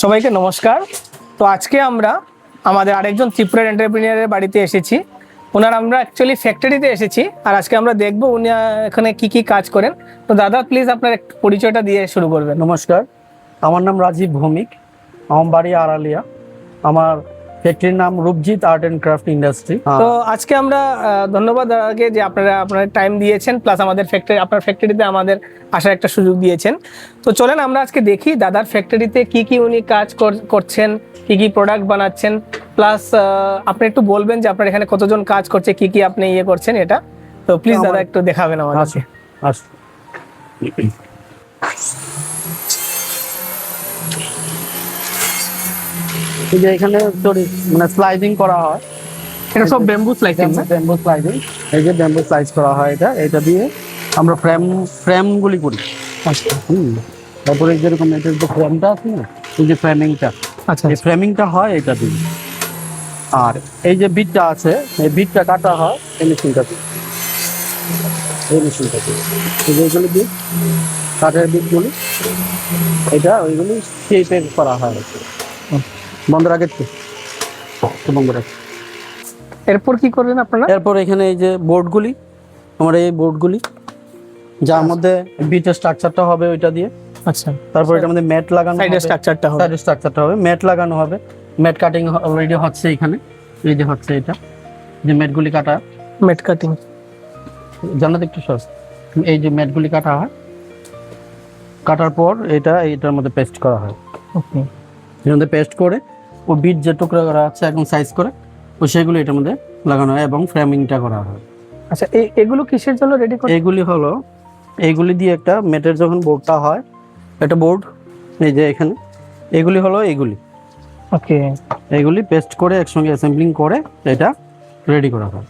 সবাইকে নমস্কার। তো আজকে আমরা আমাদের আরেকজন ত্রিপুরার এন্টারপ্রেনিয়ারের বাড়িতে এসেছি। ওনার আমরা অ্যাকচুয়ালি ফ্যাক্টরিতে এসেছি, আর আজকে আমরা দেখব উনি এখানে কি কি কাজ করেন। তো দাদা প্লিজ আপনার একটু পরিচয়টা দিয়ে শুরু করবেন। নমস্কার, আমার নাম রাজীব ভৌমিক, আমার বাড়ি আড়ালিয়া। আমার ফ্যাক্টরির নাম রূপজিৎ আর্ট অ্যান্ড ক্রাফট ইন্ডাস্ট্রি। তো আজকে আমরা ধন্যবাদ দাদাকে যে আপনারা আপনার টাইম দিয়েছেন, প্লাস আমাদের ফ্যাক্টরি আপনার ফ্যাক্টরিতে আমাদের আসার একটা সুযোগ দিয়েছেন। তো চলেন আমরা আজকে দেখি দাদার ফ্যাক্টরিতে কি কি উনি কাজ করছেন, কি কি প্রোডাক্ট বানাচ্ছেন, প্লাস আপনি একটু বলবেন যে আপনার এখানে কতজন কাজ করছে, কি কি আপনি ইয়ে করছেন এটা। তো প্লিজ দাদা একটু দেখাবেন আমাদেরকে। আচ্ছা, এই যে এখানে মানে স্লাইডিং করা হয়, এটা সব ব্যাম্বু স্লাইসিং। ব্যাম্বু স্লাইডিং, এই যে ব্যাম্বু স্লাইস করা হয়, এটা দিয়ে আমরা ফ্রেমগুলি করি। তারপরে যেরকম এটার যে ফ্রেমটা আছে না, এই যে ফ্রেমিংটা, আচ্ছা, এই ফ্রেমিংটা হয় এটা দিয়ে। আর এই যে বিটটা আছে, এই বিটটা কাটা হয় এই মেশিনটা দিয়ে, এই মেশিনটা দিয়ে, এই যে এইগুলো দিয়ে কাঠের বিটগুলি, এটা ওইগুলি শেপে করা হয়। বন্ধ রাখে বন্ধ রাখে। এরপর কি করবেন আপনারা? এরপর এখানে এই যে বোর্ডগুলি, আমার এই বোর্ডগুলি যার মধ্যে বিটের স্ট্রাকচারটা হবে ওইটা দিয়ে। আচ্ছা, তারপর এটার মধ্যে ম্যাট লাগানো হবে, সাইডের স্ট্রাকচারটা হবে, সাইডের স্ট্রাকচারটা হবে, ম্যাট লাগানো হবে। ম্যাট কাটিং অলরেডি হচ্ছে এখানে, এই যে হচ্ছে এটা, যে ম্যাটগুলি কাটা, ম্যাট কাটিং জানাতে একটু সহজ। এই যে ম্যাটগুলি কাটা হয়, কাটার পর এটার মধ্যে পেস্ট করা হয়। ওকে, এর মধ্যে পেস্ট করে ও বিট যে টুকরা করা আছে এখন সাইজ করে ও সেগুলো এটার মধ্যে লাগানো হয় এবং ফ্রেমিংটা করা হয়। আচ্ছা, এগুলো কিসের জন্য রেডি করেন? এইগুলি হলো, এইগুলি দিয়ে একটা ম্যাটের যখন বোর্ডটা হয়, একটা বোর্ড এই যে এখানে, এগুলি হলো এইগুলি, ওকে, এইগুলি পেস্ট করে একসঙ্গে অ্যাসেম্বলিং করে এটা রেডি করা হয়।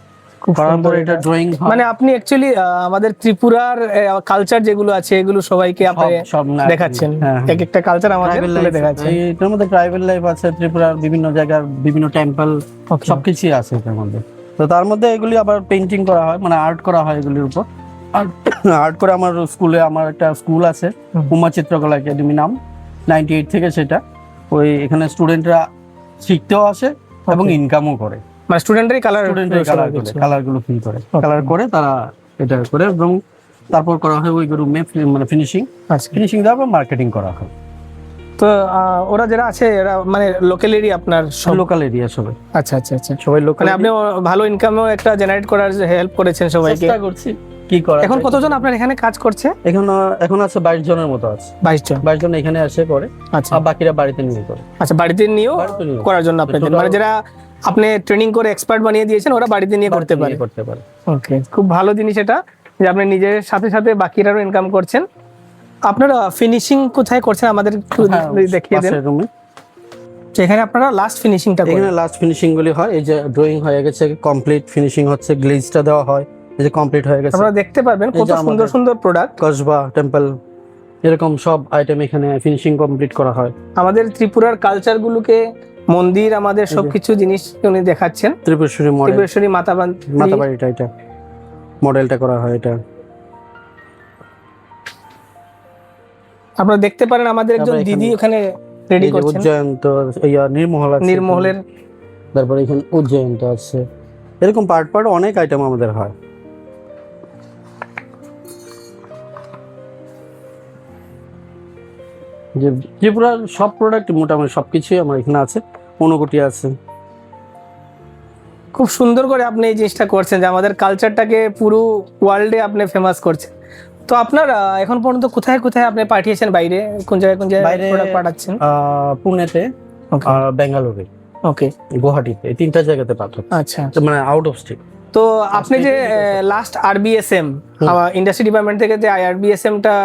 করার পরে এটা ড্রয়িং হয়। মানে আপনি অ্যাকচুয়ালি আমাদের ত্রিপুরার কালচার যেগুলো আছে এগুলো সবাইকে আপনি সব দেখাচ্ছেন। হ্যাঁ, এক একটা কালচার আমাদের তুলে দেখাচ্ছেন। এটার মধ্যে ট্রাইবাল লাইফ আছে, ত্রিপুরার বিভিন্ন জায়গার বিভিন্ন টেম্পল সবকিছুই আছে এটার মধ্যে। তো তার মধ্যে এগুলি আবার পেইন্টিং করা হয়, মানে আর্ট করা হয় এগুলির উপর। আর্ট করে আমার স্কুলে, আমার একটা স্কুল আছে উমা চিত্রকলা একাডেমি নাম, 98 থেকে সেটা। ওই এখানে স্টুডেন্টরা শিখতেও আসে এবং ইনকামও করে। মানে স্টুডেন্টরাই কালারগুলো ফিল করে, কালার করে তারা এটা করে, এবং তারপর করা হয় ওই রুমে মানে ফিনিশিং দেওয়ার পর মার্কেটিং করা হয়। তো ওরা যারা আছে এরা মানে লোকাল এরিয়া, আপনার সব লোকাল এরিয়া সবাই। আচ্ছা আচ্ছা আচ্ছা, সবাই লোকাল। মানে আপনি ভালো ইনকামও একটা জেনারেট করার হেল্প করেছেন সবাইকে। চেষ্টা করছি কি করা। এখন কতজন আপনার এখানে কাজ করছে? এখন আছে 22 জনের মতো আছে। 22 জন এখানে আসে করে। আচ্ছা, আর বাকিরা বাড়িতে নিয়ে করে। আচ্ছা, বাড়িতে নিয়েও করার জন্য আপনাদের, মানে যারা আপনি ট্রেনিং করে এক্সপার্ট বানিয়ে দিয়েছেন ওরা বাড়িতে নিয়ে করতে পারে। ওকে, খুব ভালো জিনিস এটা, যে আপনি নিজের সাথে সাথে বাকিরাও ইনকাম করছেন। আপনারা ফিনিশিং কোথায় করছেন আমাদের একটু দেখিয়ে দেন। তো এখানে আপনারা লাস্ট ফিনিশিংটা করেন? এখানে লাস্ট ফিনিশিং গুলি হয়, এই যে ড্রয়িং হয়ে গেছে, কমপ্লিট ফিনিশিং হচ্ছে, গ্লেজটা দেওয়া হয়, এই যে কমপ্লিট হয়ে গেছে। আপনারা দেখতে পারবেন কত সুন্দর সুন্দর প্রোডাক্ট, কসবা টেম্পল এরকম সব আইটেম এখানে ফিনিশিং কমপ্লিট করা হয়। আমাদের ত্রিপুরার কালচার গুলোকে, মন্দির, আমাদের সবকিছু জিনিস উনি দেখাচ্ছেন। ত্রিপুরেশ্বরী মাতাবাড়িটা এটা মডেলটা করা হয়। এটা আপনারা দেখতে পারেন আমাদের একজন দিদি ওখানে রেডি করছেন। উজ্জয়ন তো নির্মহল আছে, নির্মহলের। তারপরে এখানে উজ্জয়ন তো আছে, এরকম পার্ট অনেক আইটেম আমাদের হয়। যে ত্রিপুরার সব প্রোডাক্ট মোটামুটি সবকিছুই আমার এখানে আছে, অনুকুটি আছে। খুব সুন্দর করে আপনি এই জিনিসটা করছেন, যে আমাদের কালচারটাকে পুরো ওয়ার্ল্ডে আপনি ফেমাস করছেন। তো আপনার এখন পর্যন্ত কোথায় কোথায় আপনি পাঠিয়েছেন বাইরে, কোন জায়গায় প্রোডাক্ট পাঠাচ্ছেন? পুনেতে, বেঙ্গালুরু, ওকে, গুয়াহাটিতে, এই 3টা জায়গাতে পাঠাচ্ছি। আচ্ছা, মানে আউট অফ স্টেট। তো আপনি যে লাস্ট আরবিএসএম ইন্ডাস্ট্রি ডিপার্টমেন্ট থেকে যে আরবিএসএম টা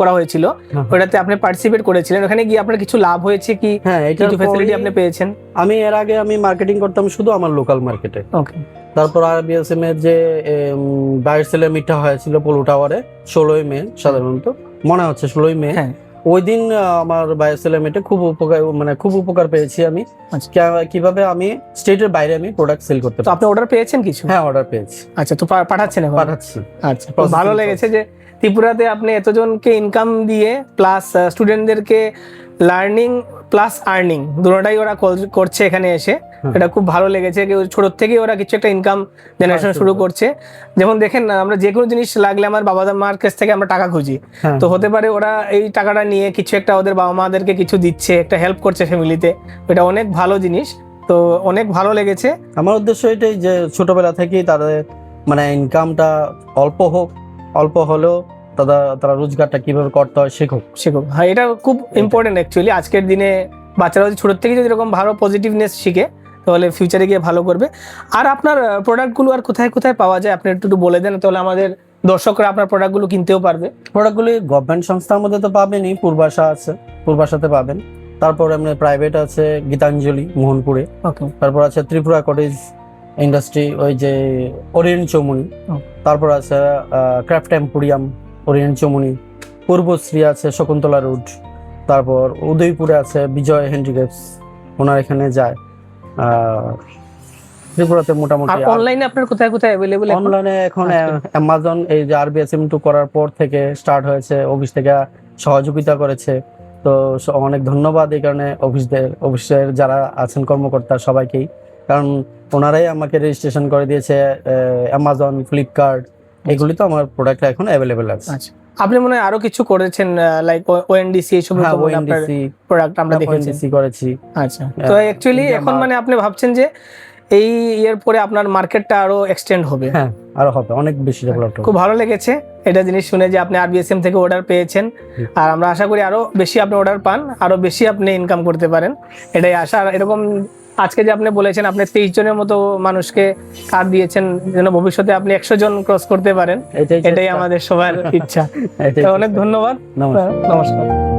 করা হয়েছিল, ওটাতে আপনি পার্টিসিপেট করেছিলেন, ওখানে গিয়ে আপনার কিছু লাভ হয়েছে কি? হ্যাঁ, কিছু ফ্যাসিলিটি আপনি পেয়েছেন? এর আগে আমি মার্কেটিং করতাম শুধু আমার লোকাল মার্কেটে। ওকে, তারপর আরবিএসএম এর যে বাইরের সেলের মিটটা হয়েছিল পোলো টাওয়ারে 16ই মে, সাধারণত মনে হচ্ছে 16ই মে, ওই দিন আমার বাইরের সেলের মিটে খুব উপকার পেয়েছি আমি। কিভাবে আমি স্টেটের বাইরে আমি প্রোডাক্ট সেল করতে পারি। আপনি অর্ডার পেয়েছেন কিছু? হ্যাঁ, অর্ডার পেয়েছি। আচ্ছা, তো পাঠাচ্ছেন এখন? পাঠাচ্ছি। আচ্ছা, ভালো লেগেছে যে ত্রিপুরাতে আপনি এতজনকে ইনকাম দিয়ে প্লাস স্টুডেন্টদেরকে লার্নিং প্লাস আর্নিং দুটোটাই ওরা করছে এখানে এসে। এটা খুব ভালো লেগেছে, ছোট থেকে ওরা কিছু একটা ইনকাম জেনারেশন শুরু করছে। যেমন দেখেন না, আমরা যে কোনো জিনিস লাগলে আমার বাবা মার কাছ থেকে আমরা টাকা খুঁজি, তো হতে পারে ওরা এই টাকাটা নিয়ে কিছু একটা ওদের বাবা মাদেরকে কিছু দিচ্ছে, একটা হেল্প করছে ফ্যামিলিতে। এটা অনেক ভালো জিনিস, তো অনেক ভালো লেগেছে। আমার উদ্দেশ্য এটাই যে ছোটবেলা থেকেই তাদের মানে ইনকামটা অল্প হোক, অল্প হলেও তারা রোজগারটা কিভাবে করতে হয় শেখুক। হ্যাঁ, এটা খুব ইম্পর্টেন্ট অ্যাকচুয়ালি। আজকের দিনে বাচ্চারা যদি ছোট থেকে যদি এরকম ভালো পজিটিভনেস শিখে তাহলে ফিউচারে গিয়ে ভালো করবে। আর আপনার প্রোডাক্টগুলো আর কোথায় কোথায় পাওয়া যায় আপনি একটু বলে দেন, তাহলে আমাদের দর্শকরা আপনার প্রোডাক্টগুলো কিনতেও পারবে। প্রোডাক্টগুলি গভর্নমেন্ট সংস্থার মধ্যে তো পাবেনই, পূর্বাশা আছে, পূর্বাশাতে পাবেন। তারপর এমনি প্রাইভেট আছে গীতাঞ্জলি মোহনপুরে, ওকে, তারপর আছে ত্রিপুরা কটেজ ইন্ডাস্ট্রি, ওই যে ওরিয়েন্ট চৌমুনি, তারপর আছে craft emporium Orient Chowmuhani, Purbasree আছে শকুন্তলা রোড, তারপর উদয়পুরে আছে বিজয় হ্যান্ডিক্রাফটস, ওনার এখানে যায়। ত্রিপুরাতে মোটামুটি। আর অনলাইনে আপনার কোথায় কোথায় অ্যাভেলেবল? অনলাইনে এখন অ্যামাজন এই যে RBSM2 করার পর থেকে স্টার্ট হয়েছে, অফিস থেকে সহযোগিতা করেছে, তো অনেক ধন্যবাদ এই কারণে অফিসের যারা আছেন কর্মকর্তা সবাইকেই, কারণ ওনারাই আমাকে রেজিস্ট্রেশন করে দিয়েছে। অ্যামাজন, ফ্লিপকার্ট, এগুলি তো আমার প্রোডাক্ট এখন অ্যাভেলেবেল আছে। আচ্ছা, আপনি মনে হয় আরো কিছু করেছেন লাইক ONDC এইসব প্রোডাক্ট আমরা দেখেছি করেছি। আচ্ছা, তো অ্যাকচুয়ালি এখন মানে আপনি ভাবছেন যে এই ইয়ার পরে আপনার মার্কেটটা আরো এক্সটেন্ড হবে? হ্যাঁ, আরো হবে, অনেক বেশি ডেভেলপ হবে। খুব ভালো লেগেছে এটা জিনিস শুনে যে আপনি RBSM থেকে অর্ডার পেয়েছেন, আর আমরা আশা করি আরো বেশি আপনি অর্ডার পান, আরো বেশি আপনি ইনকাম করতে পারেন, এটাই আশা। আর এরকম আজকে যে আপনি বলেছেন আপনি 23 জনের মতো মানুষকে কার্ড দিয়েছেন, যেন ভবিষ্যতে আপনি 100 জন ক্রস করতে পারেন, এটাই আমাদের সবার ইচ্ছা। অনেক ধন্যবাদ, নমস্কার।